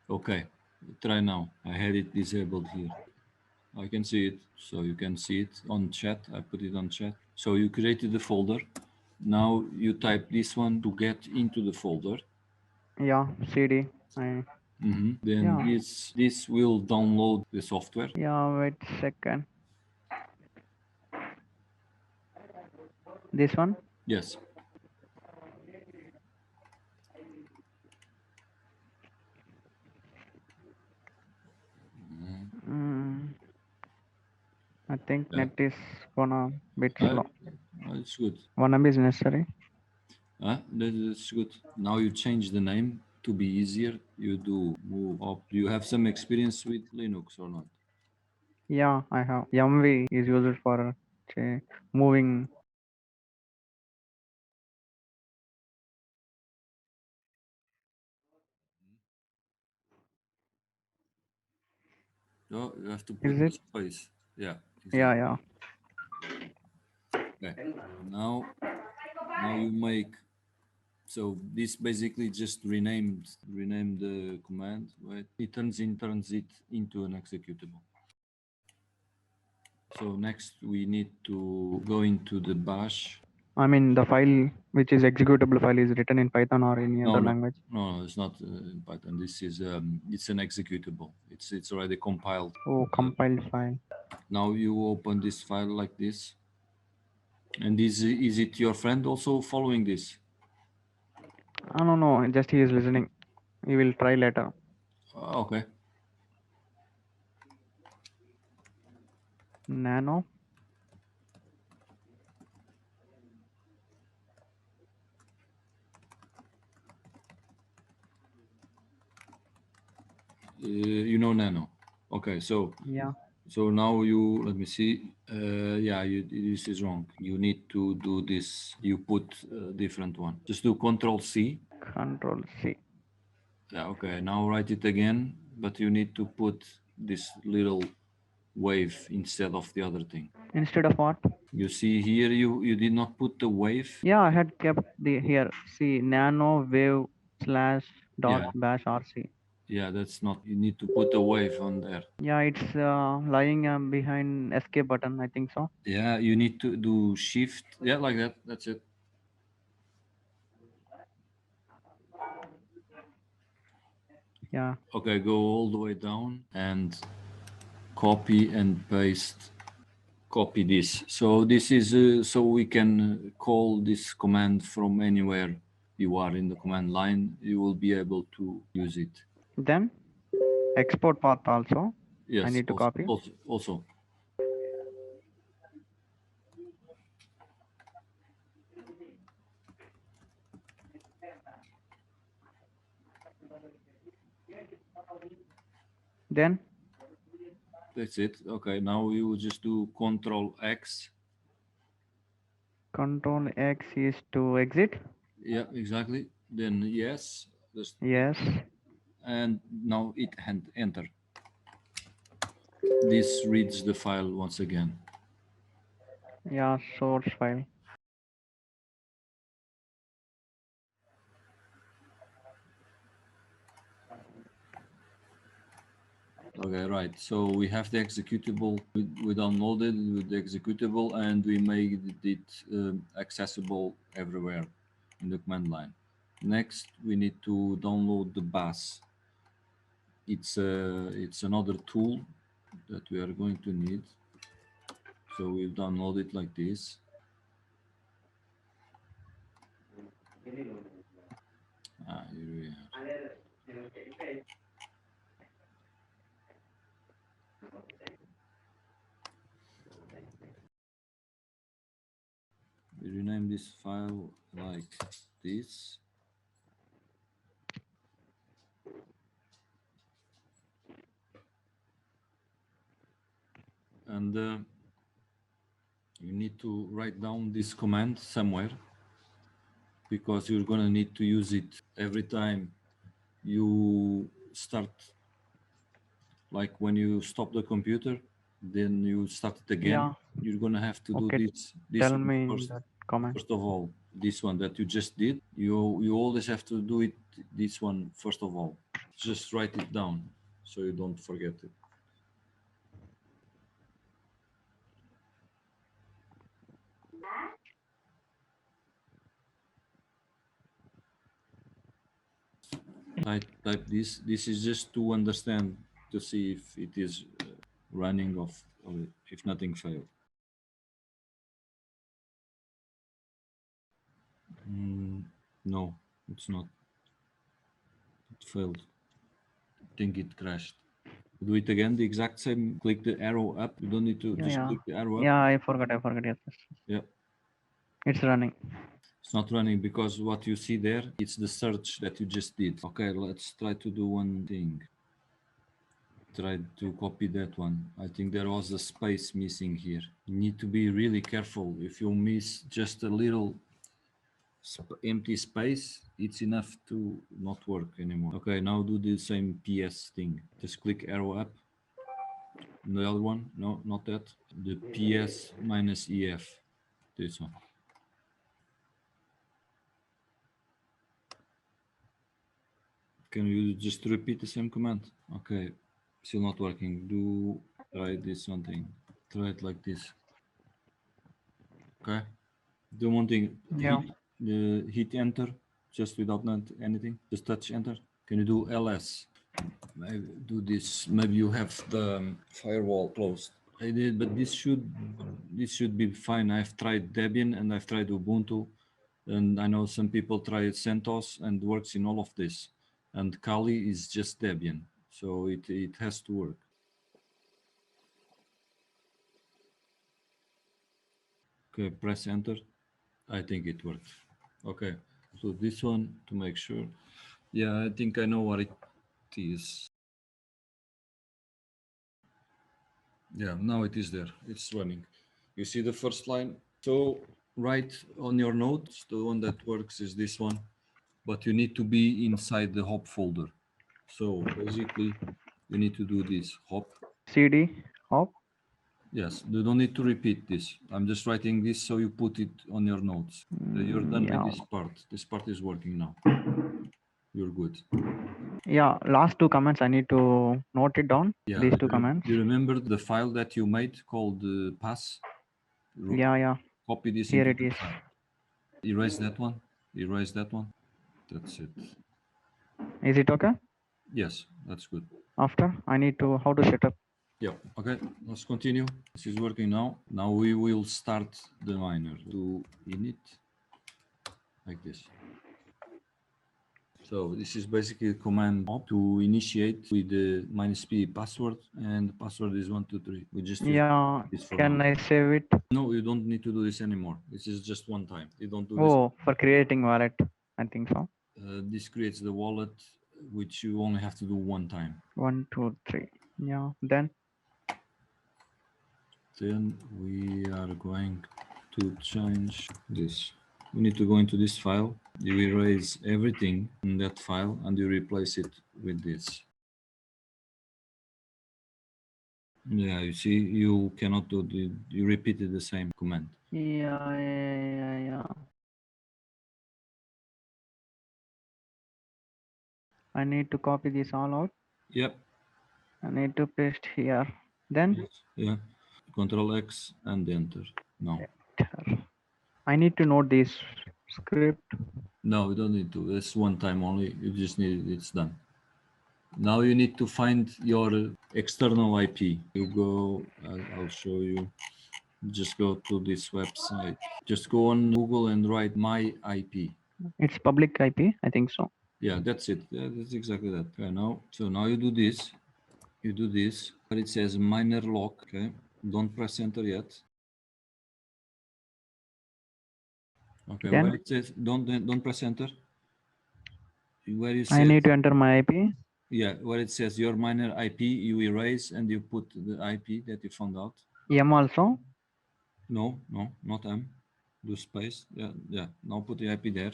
Okay, try now. I had it disabled here. I can see it, so you can see it on chat. I put it on chat. So you created the folder. Now you type this one to get into the folder. Yeah, CD. Then Yeah. this will download the software. Yeah, wait a second. This one? Yes. I think Yeah. net is gonna bit slow. It's good. One MB is necessary. That's good. Now you change the name to be easier. You do move up. Do you have some experience with Linux or not? Yeah, I have. YAMV is used for moving. No, you have to Is put the it? space. Yeah, Yeah, exactly. yeah. Okay. Now you make, so this basically just rename the command, right? It turns it into an executable. So next we need to go into the bash. I mean, the file which is executable file is written in Python or any other No, language. it's not in Python. This is it's an executable. It's already compiled. Oh, compiled file. Now you open this file like this, and is it your friend also following this? I don't know. Just he is listening. He will try later. Okay. Nano. You know Nano. Okay, so Yeah. now you, let me see. Yeah, this is wrong. You need to do this. You put a different one. Just do Control C. Control C. Yeah, okay. Now write it again, but you need to put this little wave instead of the other thing. Instead of what? You see here, you did not put the wave. Yeah, I had kept the here. See, nano wave slash dot Yeah, bash RC. yeah, that's not. You need to put a wave on there. Yeah, it's lying behind escape button. I think so. Yeah, you need to do Shift. Yeah, like that. That's it. Yeah. Okay, go all the way down and copy and paste. Copy this. So this is so we can call this command from anywhere you are in the command line. You will be able to use it. Then export path also. I Yes, need to copy. also. Then That's it. Okay, now you will just do Control X. Control X is to exit. Yeah, exactly. Then yes, just, Yes. and now it and enter. This reads the file once again. Yeah, source file. Okay, right. So we have the executable. We downloaded with the executable, and we made it accessible everywhere in the command line. Next, we need to download the bus. It's another tool that we are going to need. So we'll download it like this. Here we are. We rename this file like this. And you need to write down this command somewhere, because you're going to need to use it every time you start. Like when you stop the computer, then you start it again. Yeah. You're going to have to do Okay. this Tell one me first. that comment. First of all, this one that you just did, you always have to do it, this one first of all. just write it down so you don't forget it. Type this. This is just to understand, to see if it is running off, or if nothing failed. No, it's not. It failed. I think it crashed. Do it again, the exact same. Click the arrow up. You don't need to just click the arrow up. Yeah, I forgot. Yes. Yeah. It's running. It's not running because what you see there, it's the search that you just did. Okay, let's try to do one thing. Try to copy that one. I think there was a space missing here. You need to be really careful. If you miss just a little empty space, it's enough to not work anymore. Okay, now do the same PS thing. Just click arrow up. The other one, no, not that. The PS minus EF, this one. Can you just repeat the same command? Okay, still not working. Try this one thing. Try it like this. Okay. Do one thing. Yeah. Hit enter just without anything. Just touch enter. Can you do LS? Maybe do this. Maybe you have the firewall closed. I did, but this should be fine. I've tried Debian and I've tried Ubuntu, and I know some people try CentOS and works in all of this. And Kali is just Debian, so it has to work. Okay, press enter. I think it worked. Okay, so this one to make sure. Yeah, I think I know what it is. Yeah, now it is there. It's running. You see the first line. So write on your notes, the one that works is this one, but you need to be inside the hop folder. So basically you need to do this hop. CD hop. Yes, you don't need to repeat this. I'm just writing this so you put it on your notes. You're done with this part. This part is working now. You're good. Yeah, last two commands I need to note it down. Yeah, These two commands. you remember the file that you made called pass? Yeah. Copy this Here into it the is. file. Erase that one. Erase that one. That's it. Is it okay? Yes, that's good. After I need to how to set up. Yeah. Okay. Let's continue. This is working now. Now we will start the miner. Do init like this. So this is basically a command to initiate with the -p password, and the password is 123. We just use this for can now. I save it? No, you don't need to do this anymore. This is just one time. You don't do this. Oh, for creating wallet, I think so. This creates the wallet, which you only have to do one time. 1, 2, 3. Yeah. Then we are going to change this. We need to go into this file. You erase everything in that file and you replace it with this. Yeah, you see, you cannot do you repeated the same command. Yeah. I need to copy this all out. Yep. I need to paste here. Then yeah, Control X and enter. No. I need to note this script. No, you don't need to. It's one time only. You just need it. It's done. Now you need to find your external IP. You go, I'll show you. Just go to this website. Just go on Google and write my IP. It's public IP, I think so. Yeah, that's it. Yeah, that's exactly that. Okay, now, so now you do this. You do this, but it says miner lock. Okay, don't press enter yet. Okay, then where it says don't press enter. Where you I need to enter my IP. Yeah, where it says your miner IP, you erase and you put the IP that you found out. M also? No, not M. Do space. Yeah. Now put the IP there.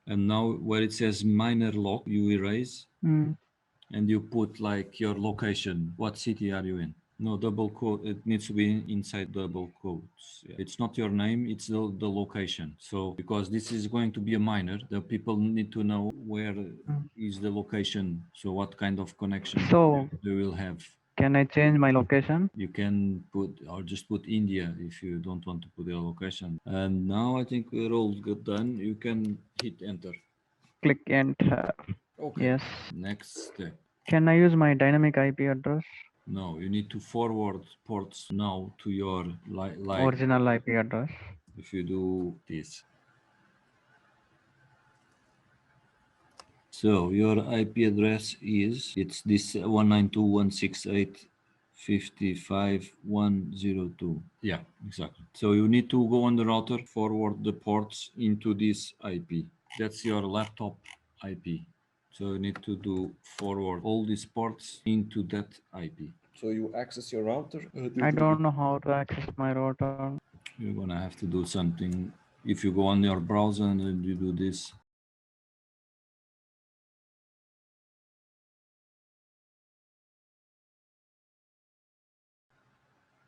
And now where it says miner lock, you erase and you put like your location. What city are you in? No, double quote. It needs to be inside double quotes. Yeah. It's not your name, it's the location. So because this is going to be a minor, the people need to know where is the location. So what kind of connection So they will have. can I change my location? You can put or just put India if you don't want to put your location. And now I think we're all good done. You can hit enter. Click enter. Okay. Yes. Next step. Can I use my dynamic IP address? No, you need to forward ports now to your like Original IP address. if you do this. So your IP address is, it's this 192.168.55.102. Yeah, exactly. So you need to go on the router, forward the ports into this IP. That's your laptop IP. So you need to do forward all these ports into that IP. So you access your router. I don't know how to access my router. You're gonna have to do something. If you go on your browser and you do this,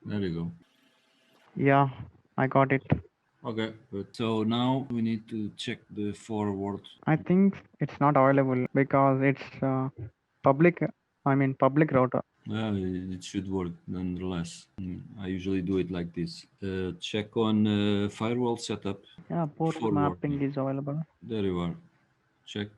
there you go. Yeah, I got it. Okay, good. So now we need to check the forward. I think it's not available because it's public. I mean public router. Well, it should work nonetheless. I usually do it like this. Check on firewall setup. Yeah, port mapping Forwarding. is available. There you are. Check.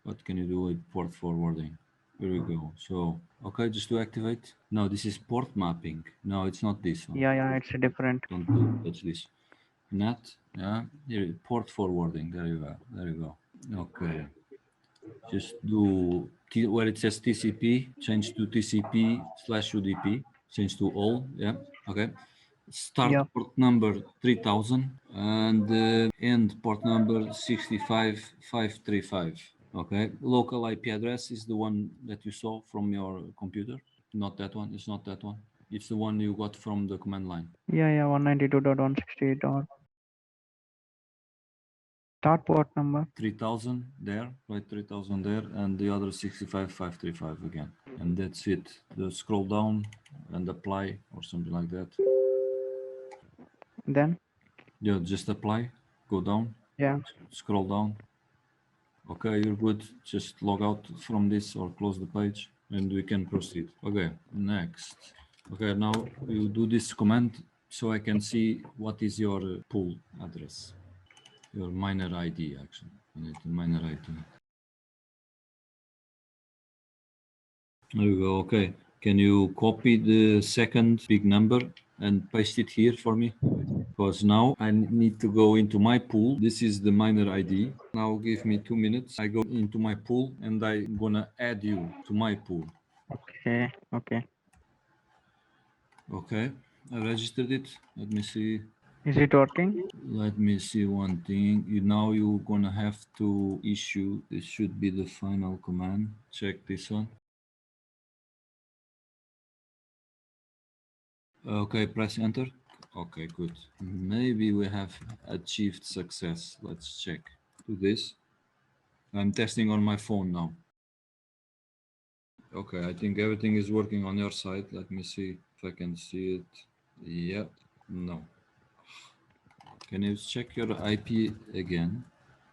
What can you do with port forwarding? Here we go. So, okay, just to activate. No, this is port mapping. No, it's not this one. Yeah, it's different. Don't touch this. NAT, yeah, here, port forwarding. There you go. There you go. Okay. Just do where it says TCP, change to TCP/UDP, change to all. Yeah. Okay. Start Yeah. port number 3000 and end port number 65535. Okay. Local IP address is the one that you saw from your computer. Not that one. It's not that one. It's the one you got from the command line. Yeah, 192.168. Start port number. 3000 there, right? 3000 there, and the other 65535 again. And that's it. Just scroll down and apply or something like that. Then? Yeah, just apply, go down, Yeah. scroll down. Okay, you're good. Just log out from this or close the page and we can proceed. Okay, next. Okay, now you do this command so I can see what is your pool address, your miner ID actually. You need the miner ID. There you go. Okay. Can you copy the second big number and paste it here for me? Because now I need to go into my pool. This is the miner ID. Now give me 2 minutes. I go into my pool and I'm gonna add you to my pool. Okay. Okay. I registered it. Let me see. Is it working? Let me see one thing. Now you're gonna have to issue. This should be the final command. Check this one. Okay, press enter. Okay, good. Maybe we have achieved success. Let's check. Do this. I'm testing on my phone now. Okay, I think everything is working on your side. Let me see if I can see it. Yep. No. Can you check your IP again?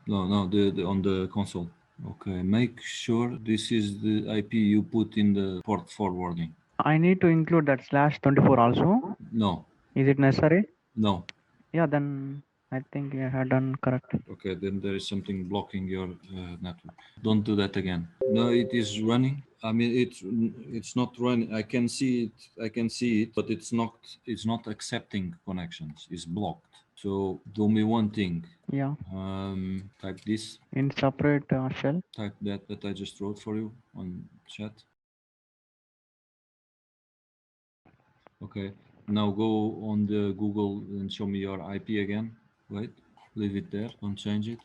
No, the on the console. Okay, make sure this is the IP you put in the port forwarding. I need to include that /24 also. No. Is it necessary? No. Yeah, then I think I had done correct. Okay, then there is something blocking your network. Don't do that again. No, it is running. I mean, it's not running. I can see it. I can see it, but it's not. It's not accepting connections. It's blocked. So do me one thing. Yeah. Type this. In separate shell. Type that I just wrote for you on chat. Okay. Now go on the Google and show me your IP again. Wait. Leave it there. Don't change it.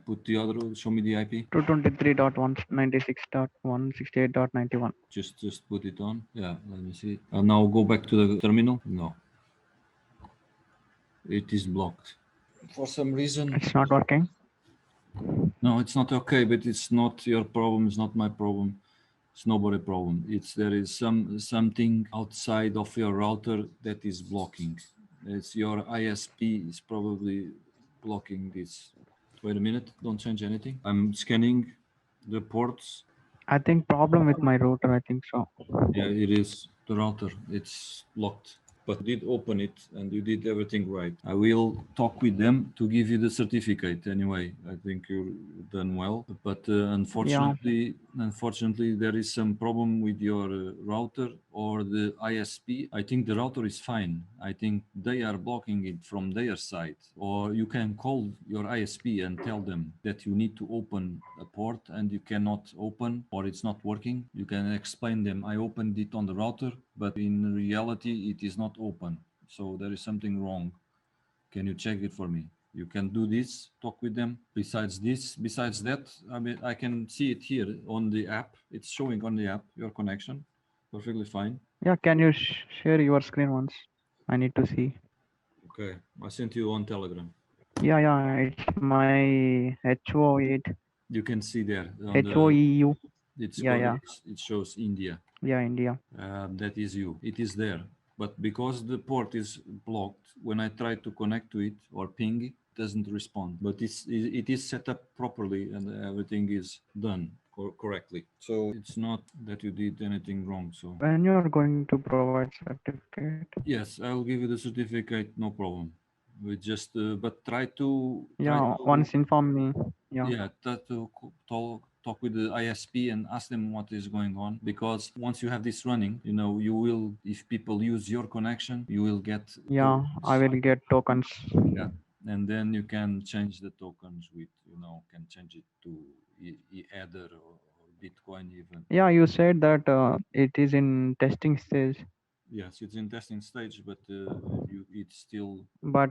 Put the other, show me the IP. 223.196.168.91. Just put it on. Yeah, let me see. Now go back to the terminal. No. It is blocked. For some reason. It's not working. No, it's not okay, but it's not your problem. It's not my problem. It's nobody problem. It's there is something outside of your router that is blocking. It's your ISP is probably blocking this. Wait a minute, don't change anything. I'm scanning the ports. I think problem with my router. I think so. Yeah, it is the router. It's locked. But you did open it and you did everything right. I will talk with them to give you the certificate anyway. I think you're done well. But Yeah, unfortunately, there is some problem with your router or the ISP. I think the router is fine. I think they are blocking it from their side. Or you can call your ISP and tell them that you need to open a port and you cannot open or it's not working. You can explain them, I opened it on the router, but in reality, it is not open. So there is something wrong. Can you check it for me? You can do this, talk with them. Besides that, I mean, I can see it here on the app. It's showing on the app, your connection. Perfectly fine. yeah. Can you share your screen once? I need to see. Okay. I sent you on Telegram. Yeah, yeah. It's my HO8, You can see there on the, HOEU. it's Yeah, called, yeah, it shows India. yeah. India. That is you. It is there. But because the port is blocked, when I try to connect to it or ping, it doesn't respond. But it is set up properly and everything is done correctly. So it's not that you did anything wrong. So When you're going to provide certificate? yes, I'll give you the certificate, no problem. We just but try Yeah, to once inform me. Yeah, yeah, talk with the ISP and ask them what is going on. Because once you have this running, you will, if people use your connection, you will get yeah. I tokens. will get tokens. Yeah, and then you can change the tokens with, can change it to Ether or Bitcoin even. Yeah, you said that it is in testing stage, Yes, it's in testing stage, but it's still but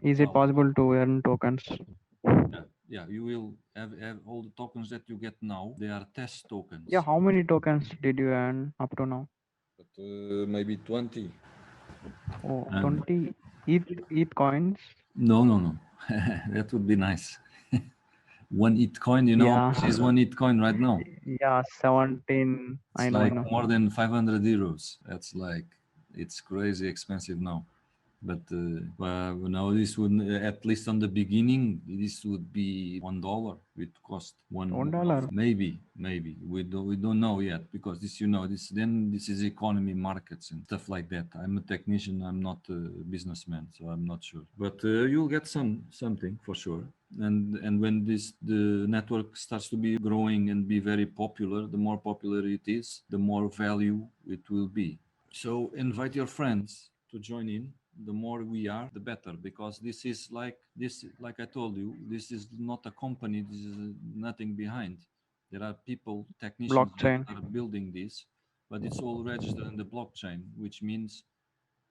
is it allowed. possible to earn tokens? Yeah, yeah, you will have all the tokens that you get now. They are test Yeah, tokens, how many tokens did you earn up to now? but maybe 20. Oh, And 20 ETH coins. no, no, no. That would be nice. One Bitcoin, how Yeah, much is one Bitcoin right now? yeah, 17. It's I like know. more than 500 euros. That's like, it's crazy expensive now. But now this would, at least on the beginning, this would be $1. It cost $1. maybe we don't know yet, because this is economy markets and stuff like that. I'm a technician. I'm not a businessman, so I'm not sure. But you'll get something for sure. And when the network starts to be growing and be very popular, the more popular it is, the more value it will be. So invite your friends to join in. The more we are, the better, because this is like this. Like I told you, this is not a company. This is nothing behind. There are people, technicians that Blockchain. are building this, but it's all registered in the blockchain, which means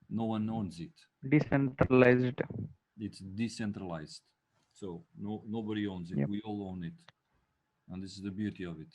no one owns it. Decentralized. It's decentralized, so nobody owns it. Yep. We all own it, and this is the beauty of it.